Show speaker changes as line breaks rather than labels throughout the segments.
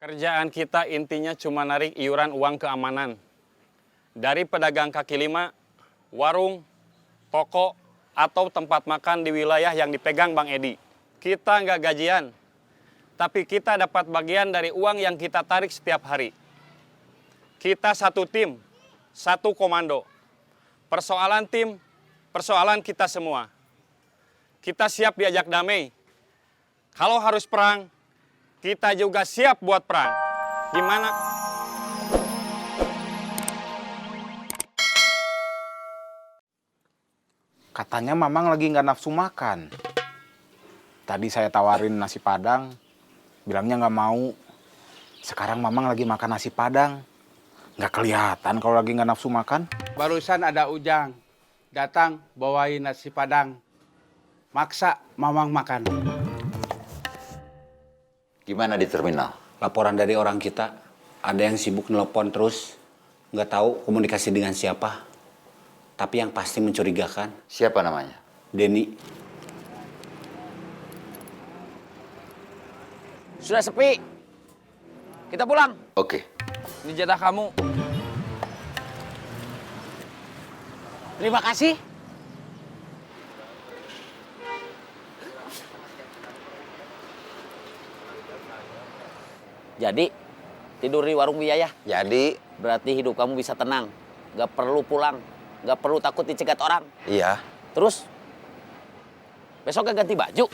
Kerjaan kita intinya cuma narik iuran uang keamanan. Dari pedagang kaki lima, warung, toko, atau tempat makan di wilayah yang dipegang Bang Edi. Kita nggak gajian, tapi kita dapat bagian dari uang yang kita tarik setiap hari. Kita satu tim, satu komando. Persoalan tim, persoalan kita semua. Kita siap diajak damai. Kalau harus perang, kita juga siap buat perang. Gimana?
Katanya Mamang lagi nggak nafsu makan. Tadi saya tawarin nasi Padang, bilangnya nggak mau. Sekarang Mamang lagi makan nasi Padang. Nggak kelihatan kalau lagi nggak nafsu makan.
Barusan ada Ujang, datang bawain nasi Padang. Maksa Mamang makan.
Gimana di terminal?
Laporan dari orang kita, ada yang sibuk nelpon terus. Nggak tahu komunikasi dengan siapa. Tapi yang pasti mencurigakan.
Siapa namanya?
Denny.
Sudah sepi. Kita pulang.
Oke.
Ini jatah kamu. Terima kasih. Jadi, tidur di warung biaya.
Jadi?
Berarti hidup kamu bisa tenang. Gak perlu pulang. Gak perlu takut dicegat orang.
Iya.
Terus, besok ganti baju.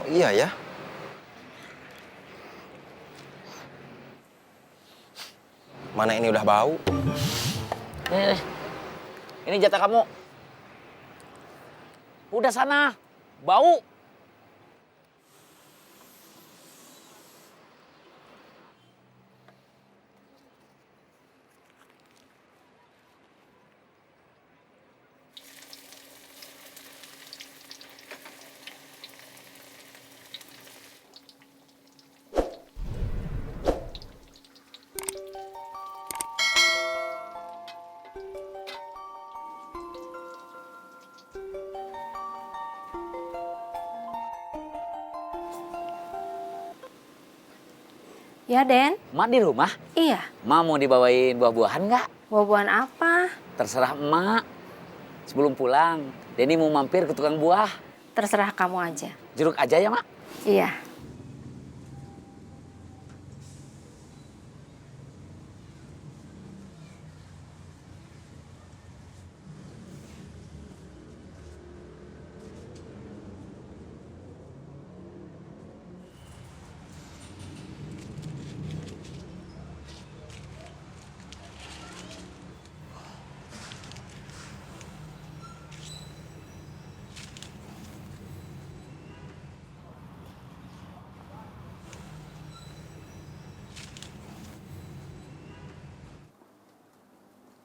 Oh, iya ya. Mana ini udah bau?
Ini jatah kamu. Udah sana. Bau.
Ya, Den.
Mak di rumah?
Iya.
Mak mau dibawain buah-buahan nggak?
Buah-buahan apa?
Terserah emak. Sebelum pulang, Denny mau mampir ke tukang buah.
Terserah kamu aja.
Jeruk aja ya, Mak?
Iya.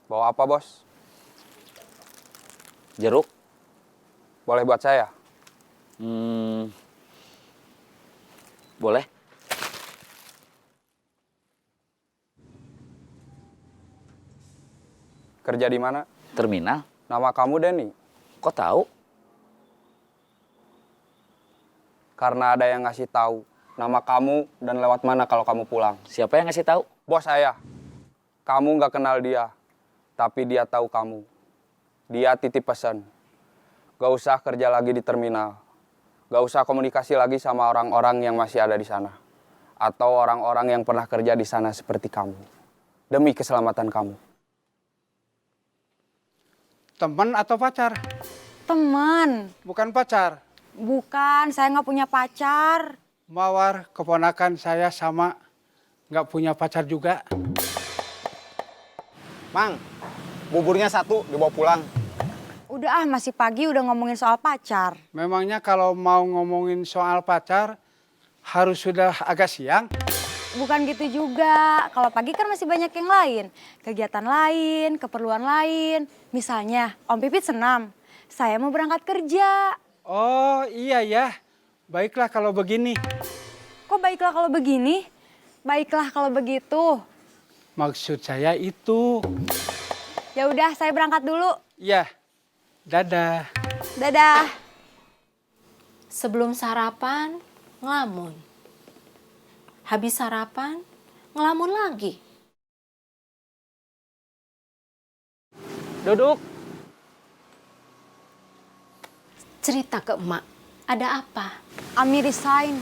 Bawa apa, Bos?
Jeruk?
Boleh buat saya?
Boleh.
Kerja di mana?
Terminal?
Nama kamu Denny?
Kok tahu?
Karena ada yang ngasih tahu nama kamu dan lewat mana kalau kamu pulang.
Siapa yang ngasih tahu?
Bos saya. Kamu nggak kenal dia, tapi dia tahu kamu. Dia titip pesan. Gak usah kerja lagi di terminal. Gak usah komunikasi lagi sama orang-orang yang masih ada di sana. Atau orang-orang yang pernah kerja di sana seperti kamu. Demi keselamatan kamu.
Teman atau pacar?
Teman.
Bukan pacar.
Bukan, saya nggak punya pacar.
Mawar, keponakan saya sama nggak punya pacar juga.
Mang, buburnya satu dibawa pulang.
Udah masih pagi udah ngomongin soal pacar.
Memangnya kalau mau ngomongin soal pacar harus sudah agak siang?
Bukan gitu juga. Kalau pagi kan masih banyak yang lain. Kegiatan lain, keperluan lain. Misalnya, Om Pipit senam. Saya mau berangkat kerja.
Oh iya ya, baiklah kalau begini.
Kok baiklah kalau begini? Baiklah kalau begitu.
Maksud saya itu.
Ya udah, saya berangkat dulu.
Ya, dadah.
Dadah.
Sebelum sarapan, ngelamun. Habis sarapan, ngelamun lagi.
Duduk.
Cerita ke emak, ada apa?
Ami resign.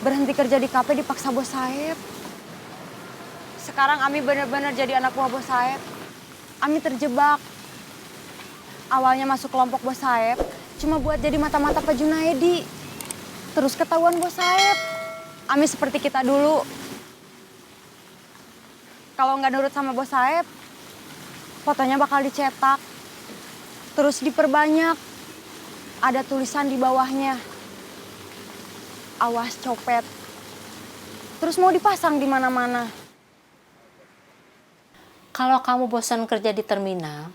Berhenti kerja di kafe dipaksa bos Saeb. Sekarang Ami benar-benar jadi anak buah bos Saeb. Ami terjebak. Awalnya masuk kelompok bos Saeb cuma buat jadi mata-mata Pak Junaedi. Terus ketahuan bos Saeb. Ami seperti kita dulu. Kalau nggak nurut sama bos Saeb, fotonya bakal dicetak. Terus diperbanyak. Ada tulisan di bawahnya. Awas copet. Terus mau dipasang di mana-mana.
Kalau kamu bosan kerja di terminal,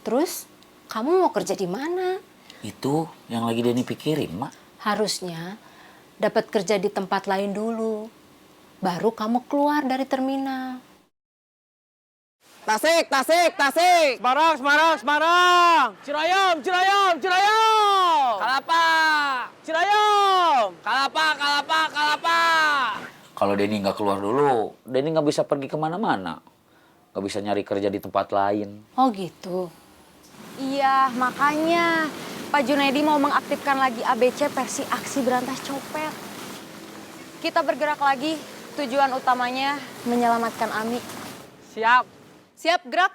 terus kamu mau kerja di mana?
Itu yang lagi Denny pikirin, Mak.
Harusnya dapat kerja di tempat lain dulu. Baru kamu keluar dari terminal.
Tasik, tasik, tasik.
Semarang, Semarang, Semarang.
Cirayam, Cirayam, Cirayam.
Kalapa!
Cirayam. Kalapa, kalapa, kalapa.
Kalau Denny nggak keluar dulu, Denny nggak bisa pergi kemana-mana. Nggak bisa nyari kerja di tempat lain.
Oh gitu.
Iya, makanya Pak Junaedi mau mengaktifkan lagi ABC versi aksi berantas copet. Kita bergerak lagi, tujuan utamanya menyelamatkan Ami.
Siap.
Siap, gerak.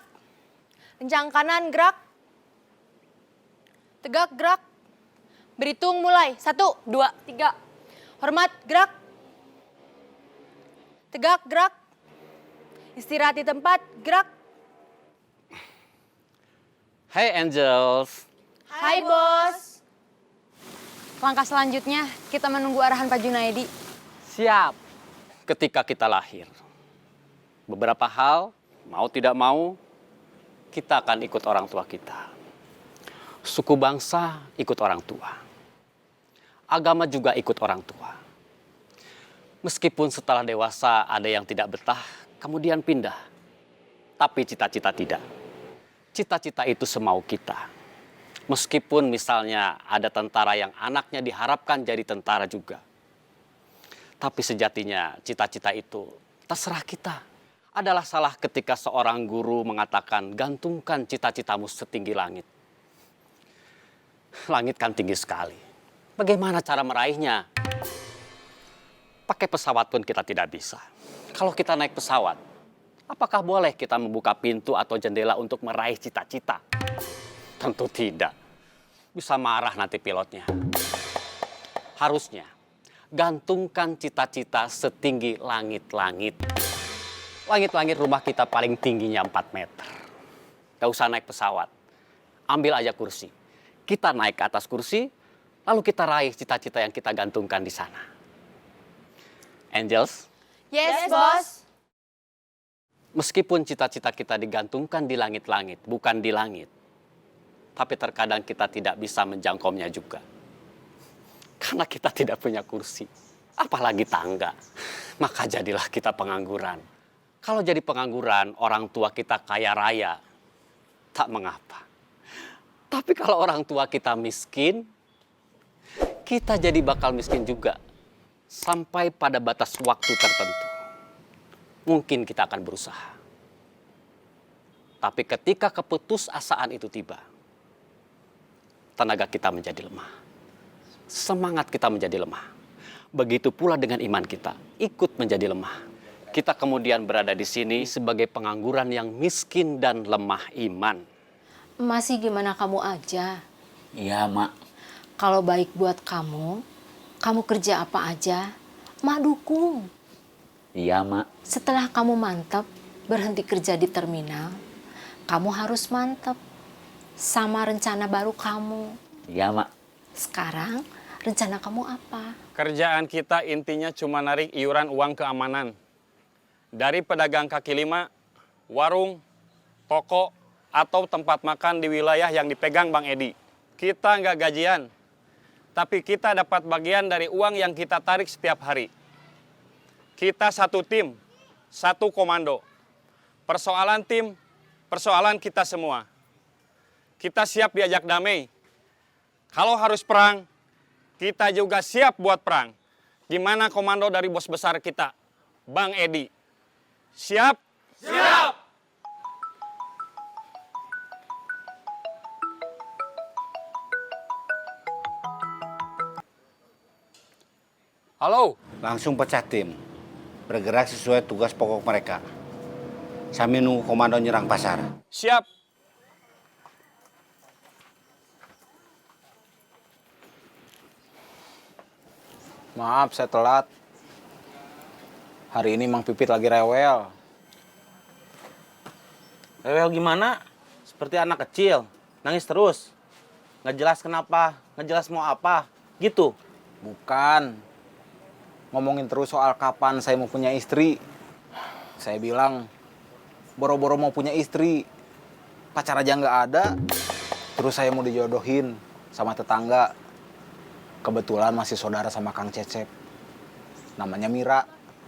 Kencang kanan, gerak. Tegak, gerak. Berhitung mulai. 1, 2, 3. Hormat, gerak. Tegak, gerak. Istirahat di tempat, gerak.
Hey Angels.
Hai, Bos.
Langkah selanjutnya, kita menunggu arahan Pak Junaedi.
Siap. Ketika kita lahir, beberapa hal, mau tidak mau, kita akan ikut orang tua kita. Suku bangsa ikut orang tua. Agama juga ikut orang tua. Meskipun setelah dewasa ada yang tidak betah, kemudian pindah. Tapi cita-cita tidak. Cita-cita itu semau kita. Meskipun misalnya ada tentara yang anaknya diharapkan jadi tentara juga. Tapi sejatinya cita-cita itu terserah kita. Adalah salah ketika seorang guru mengatakan, gantungkan cita-citamu setinggi langit. Langit kan tinggi sekali. Bagaimana cara meraihnya? Pakai pesawat pun kita tidak bisa. Kalau kita naik pesawat, apakah boleh kita membuka pintu atau jendela untuk meraih cita-cita? Tentu tidak. Bisa marah nanti pilotnya. Harusnya, gantungkan cita-cita setinggi langit-langit. Langit-langit rumah kita paling tingginya 4 meter. Gak usah naik pesawat. Ambil aja kursi. Kita naik ke atas kursi, lalu kita raih cita-cita yang kita gantungkan di sana. Angels,
Yes, Bos.
meskipun cita-cita kita digantungkan di langit-langit, bukan di langit. Tapi terkadang kita tidak bisa menjangkaunya juga. Karena kita tidak punya kursi. Apalagi tangga. Maka jadilah kita pengangguran. Kalau jadi pengangguran, orang tua kita kaya raya, tak mengapa. Tapi kalau orang tua kita miskin, kita jadi bakal miskin juga. Sampai pada batas waktu tertentu. Mungkin kita akan berusaha. Tapi ketika keputusasaan itu tiba, tenaga kita menjadi lemah. Semangat kita menjadi lemah. Begitu pula dengan iman kita, ikut menjadi lemah. Kita kemudian berada di sini sebagai pengangguran yang miskin dan lemah iman.
Masih gimana kamu aja?
Iya, Mak.
Kalau baik buat kamu kerja apa aja, Mak dukung.
Iya, Mak.
Setelah kamu mantap berhenti kerja di terminal, kamu harus mantap sama rencana baru kamu.
Iya, Mak.
Sekarang rencana kamu apa?
Kerjaan kita intinya cuma narik iuran uang keamanan. Dari pedagang kaki lima, warung, toko, atau tempat makan di wilayah yang dipegang Bang Edi. Kita nggak gajian, tapi kita dapat bagian dari uang yang kita tarik setiap hari. Kita satu tim, satu komando. Persoalan tim, persoalan kita semua. Kita siap diajak damai. Kalau harus perang, kita juga siap buat perang. Gimana komando dari bos besar kita, Bang Edi? Siap? Siap! Halo,
Langsung pecah tim. Bergerak sesuai tugas pokok mereka. Sambil nunggu komando nyerang pasar.
siap.
Maaf, saya telat. Hari ini Mang Pipit lagi rewel.
Rewel gimana? Seperti anak kecil, nangis terus. Nggak jelas kenapa, nggak jelas mau apa, gitu.
Bukan. Ngomongin terus soal kapan saya mau punya istri. Saya bilang, boro-boro mau punya istri. Pacar aja nggak ada. Terus saya mau dijodohin sama tetangga. Kebetulan masih saudara sama Kang Cecep. Namanya Mira.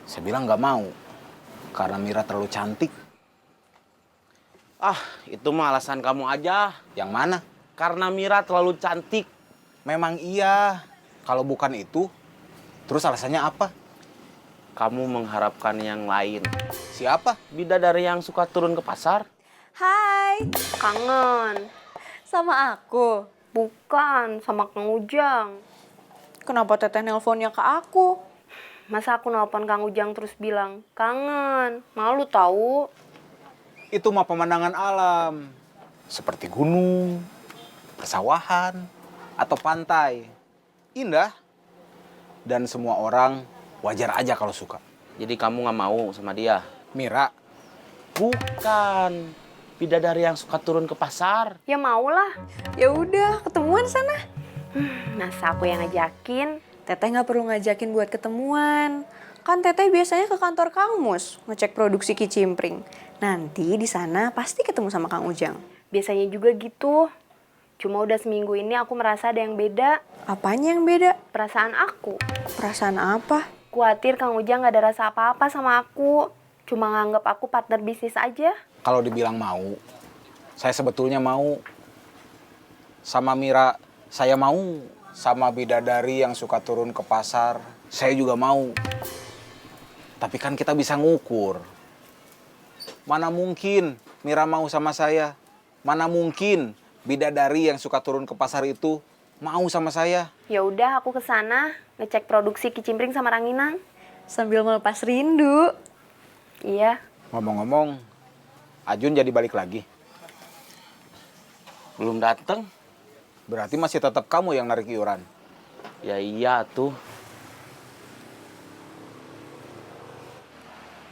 Saya bilang nggak mau. Karena Mira terlalu cantik.
Ah, itu mah alasan kamu aja.
Yang mana?
Karena Mira terlalu cantik.
Memang iya. Kalau bukan itu, terus alasannya apa?
Kamu mengharapkan yang lain.
Siapa?
Bidadari yang suka turun ke pasar.
Hai, kangen. Sama aku? Bukan, sama Kang Ujang. Kenapa teteh nelponnya ke aku? Masa aku nelpon Kang Ujang terus bilang, kangen, malu tahu.
Itu mah pemandangan alam. Seperti gunung, persawahan, atau pantai. Indah. Dan semua orang wajar aja kalau suka.
Jadi kamu nggak mau sama dia?
Mira,
Bukan. Bidadari yang suka turun ke pasar.
Ya maulah. Ya udah, ketemuan sana. Masa aku yang ngajakin? Teteh nggak perlu ngajakin buat ketemuan. Kan Teteh biasanya ke kantor Kang Mus ngecek produksi kicimpring. Nanti di sana pasti ketemu sama Kang Ujang. Biasanya juga gitu. Cuma udah seminggu ini aku merasa ada yang beda. Apanya yang beda? Perasaan aku. Perasaan apa? Khawatir Kang Ujang gak ada rasa apa-apa sama aku. Cuma nganggap aku partner bisnis aja.
kalau dibilang mau, saya sebetulnya mau. Sama Mira, saya mau. Sama bidadari yang suka turun ke pasar, saya juga mau. Tapi kan kita bisa ngukur. Mana mungkin Mira mau sama saya? Mana mungkin bidadari yang suka turun ke pasar itu mau sama saya?
Ya udah aku ke sana ngecek produksi kicimpring sama ranginang sambil melepas rindu. Iya.
Ngomong-ngomong, Ajun jadi balik lagi.
Belum dateng?
Berarti masih tetap kamu yang narik iuran.
Ya iya tuh.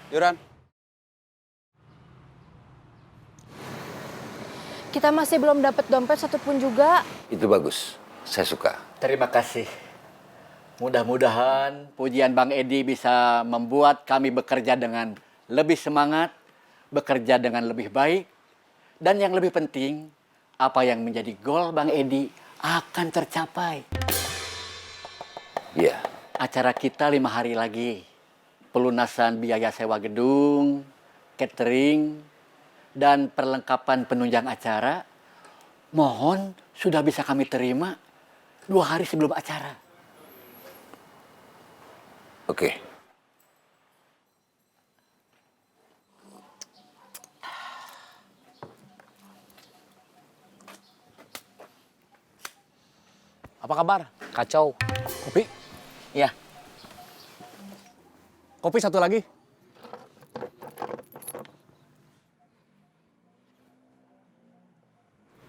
Yuran,
Kita masih belum dapat dompet satupun juga.
Itu bagus. Saya suka.
Terima kasih. Mudah-mudahan pujian Bang Edi bisa membuat kami bekerja dengan lebih semangat, bekerja dengan lebih baik, dan yang lebih penting, apa yang menjadi goal Bang Edi akan tercapai.
Iya.
Acara kita 5 hari lagi. Pelunasan biaya sewa gedung, catering, dan perlengkapan penunjang acara, mohon sudah bisa kami terima 2 hari sebelum acara.
Oke.
Apa kabar? Kacau.
kopi?
Iya.
Kopi satu lagi.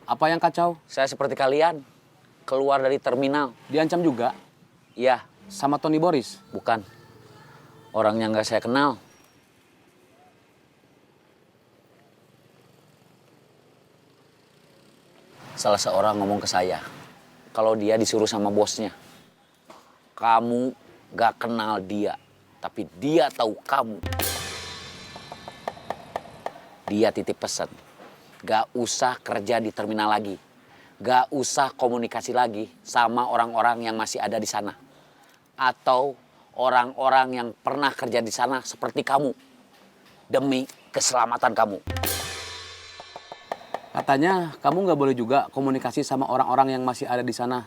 Apa yang kacau? Saya seperti kalian. Keluar dari terminal.
Diancam juga
Iya,
sama Tony Boris.
bukan. Orangnya nggak saya kenal. Salah seorang ngomong ke saya, kalau dia disuruh sama bosnya. Kamu nggak kenal dia, tapi dia tahu kamu. Dia titip pesan, gak usah kerja di terminal lagi. Gak usah komunikasi lagi sama orang-orang yang masih ada di sana. Atau orang-orang yang pernah kerja di sana seperti kamu. Demi keselamatan kamu.
Katanya kamu nggak boleh juga komunikasi sama orang-orang yang masih ada di sana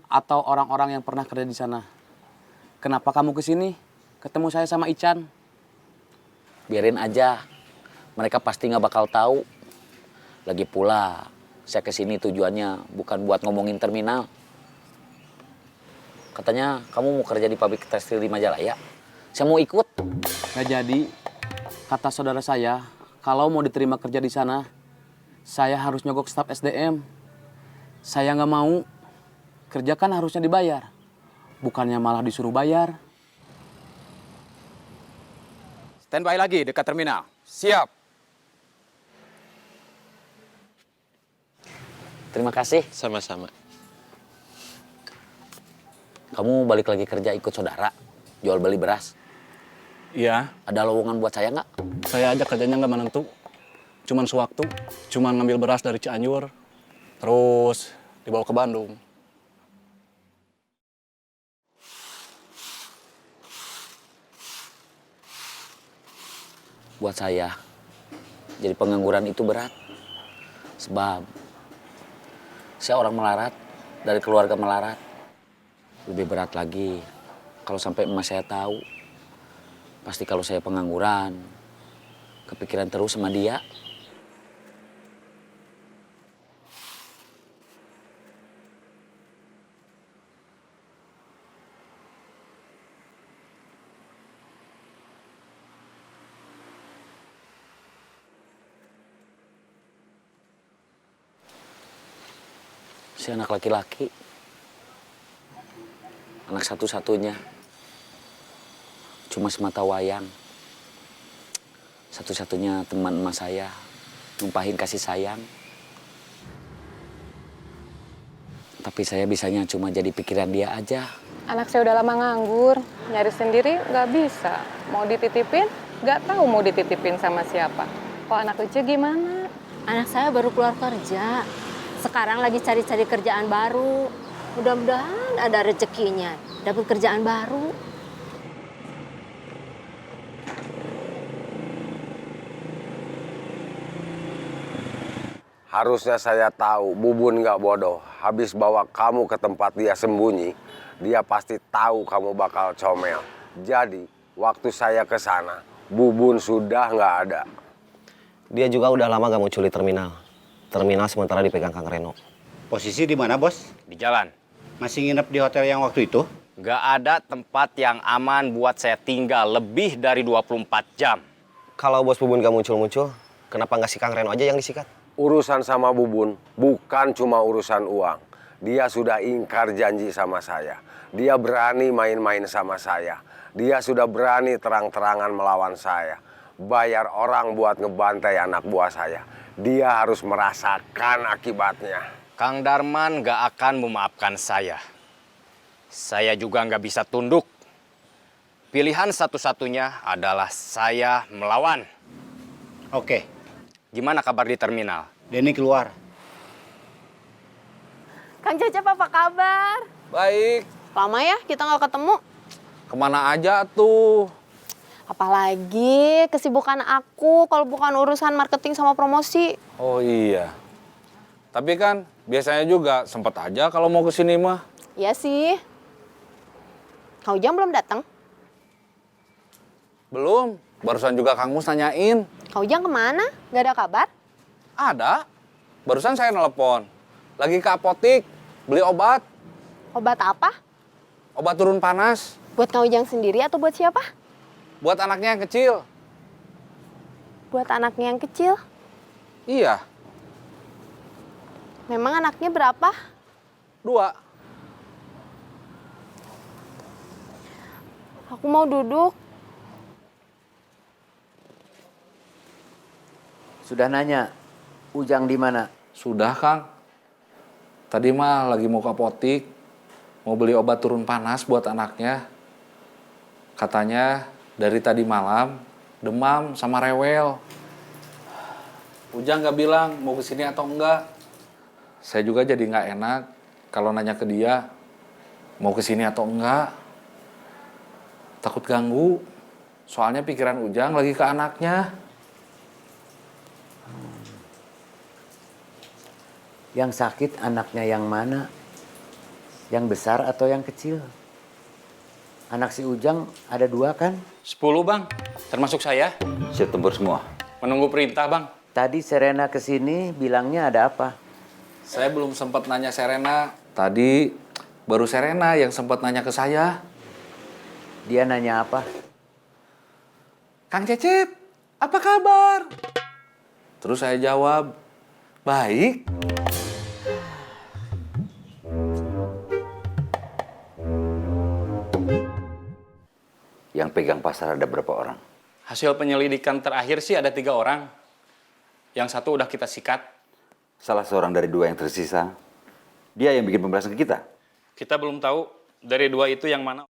atau orang-orang yang pernah kerja di sana. Kenapa kamu kesini? Ketemu saya sama Ican.
Biarin aja. Mereka pasti nggak bakal tahu. Lagi pula, saya kesini tujuannya bukan buat ngomongin terminal. Katanya kamu mau kerja di pabrik tekstil di Majalaya. Saya mau ikut.
Nggak jadi. Kata saudara saya, kalau mau diterima kerja di sana, saya harus nyogok staf SDM. Saya nggak mau. Kerja kan harusnya dibayar. Bukannya malah disuruh bayar.
Standby lagi dekat terminal.
Siap.
Terima kasih.
Sama-sama.
Kamu balik lagi kerja ikut saudara, jual beli beras.
Iya,
Ada lowongan buat saya nggak?
saya aja kerjanya nggak menentu. Cuman sewaktu, cuman ngambil beras dari Cianjur, terus dibawa ke Bandung.
Buat saya, jadi pengangguran itu berat. Sebab saya orang melarat, dari keluarga melarat. Lebih berat lagi kalau sampai emas saya tahu. Pasti kalau saya pengangguran, kepikiran terus sama dia. Saya anak laki-laki. Anak satu-satunya. Cuma semata wayang. Satu-satunya teman emas saya. Numpahin kasih sayang. Tapi saya bisanya cuma jadi pikiran dia aja.
Anak saya udah lama nganggur, nyari sendiri nggak bisa. Mau dititipin, nggak tahu mau dititipin sama siapa. Kok anak Uce gimana?
Anak saya baru keluar kerja. Sekarang lagi cari-cari kerjaan baru. Mudah-mudahan ada rezekinya, dapat kerjaan baru.
Harusnya saya tahu, Bubun nggak bodoh. Habis bawa kamu ke tempat dia sembunyi, dia pasti tahu kamu bakal comel. Jadi, waktu saya ke sana, Bubun sudah nggak ada.
Dia juga udah lama gak muncul di terminal. Terminal sementara dipegang Kang Reno.
Posisi di mana, Bos?
Di jalan.
Masih nginep di hotel yang waktu itu?
Gak ada tempat yang aman buat saya tinggal lebih dari 24 jam.
Kalau Bos Bubun gak muncul-muncul, kenapa nggak si Kang Reno aja yang disikat?
Urusan sama Bubun bukan cuma urusan uang. Dia sudah ingkar janji sama saya. Dia berani main-main sama saya. Dia sudah berani terang-terangan melawan saya. Bayar orang buat ngebantai anak buah saya. Dia harus merasakan akibatnya.
Kang Darman gak akan memaafkan saya. Saya juga gak bisa tunduk. Pilihan satu-satunya adalah saya melawan.
Oke.
Gimana kabar di terminal?
Denny keluar.
Kang Cecep apa kabar?
Baik.
Lama ya kita nggak ketemu.
Kemana aja tuh?
Apalagi kesibukan aku kalau bukan urusan marketing sama promosi.
Oh iya. Tapi kan biasanya juga sempet aja kalau mau kesini mah.
Iya sih. Kang Ujang belum datang?
Belum. Barusan juga Kang Mus nanyain.
Kang Ujang kemana? Gak ada kabar?
Ada. Barusan saya nelpon. Lagi ke apotik. Beli obat.
Obat apa?
Obat turun panas.
Buat Kang Ujang sendiri atau buat siapa?
Buat anaknya yang kecil.
Buat anaknya yang kecil?
Iya.
Memang anaknya berapa?
2.
Aku mau duduk.
Sudah nanya, Ujang di mana?
Sudah, Kang. Tadi mah lagi mau ke apotik, mau beli obat turun panas buat anaknya. Katanya dari tadi malam demam sama rewel. Ujang nggak bilang mau kesini atau enggak. Saya juga jadi nggak enak kalau nanya ke dia mau kesini atau enggak. Takut ganggu, soalnya pikiran Ujang lagi ke anaknya.
Yang sakit anaknya yang mana? Yang besar atau yang kecil? Anak si Ujang ada 2 kan?
10 bang, termasuk saya.
Siap tempur semua.
Menunggu perintah bang.
Tadi Serena kesini bilangnya ada apa?
Saya belum sempat nanya Serena. Tadi baru Serena yang sempat nanya ke saya.
Dia nanya apa?
Kang Cecep, apa kabar? Terus saya jawab, baik.
Yang pegang pasar ada berapa orang?
Hasil penyelidikan terakhir sih ada 3 orang. Yang 1 udah kita sikat.
Salah seorang dari 2 yang tersisa, dia yang bikin pembahasan ke kita.
Kita belum tahu dari 2 itu yang mana.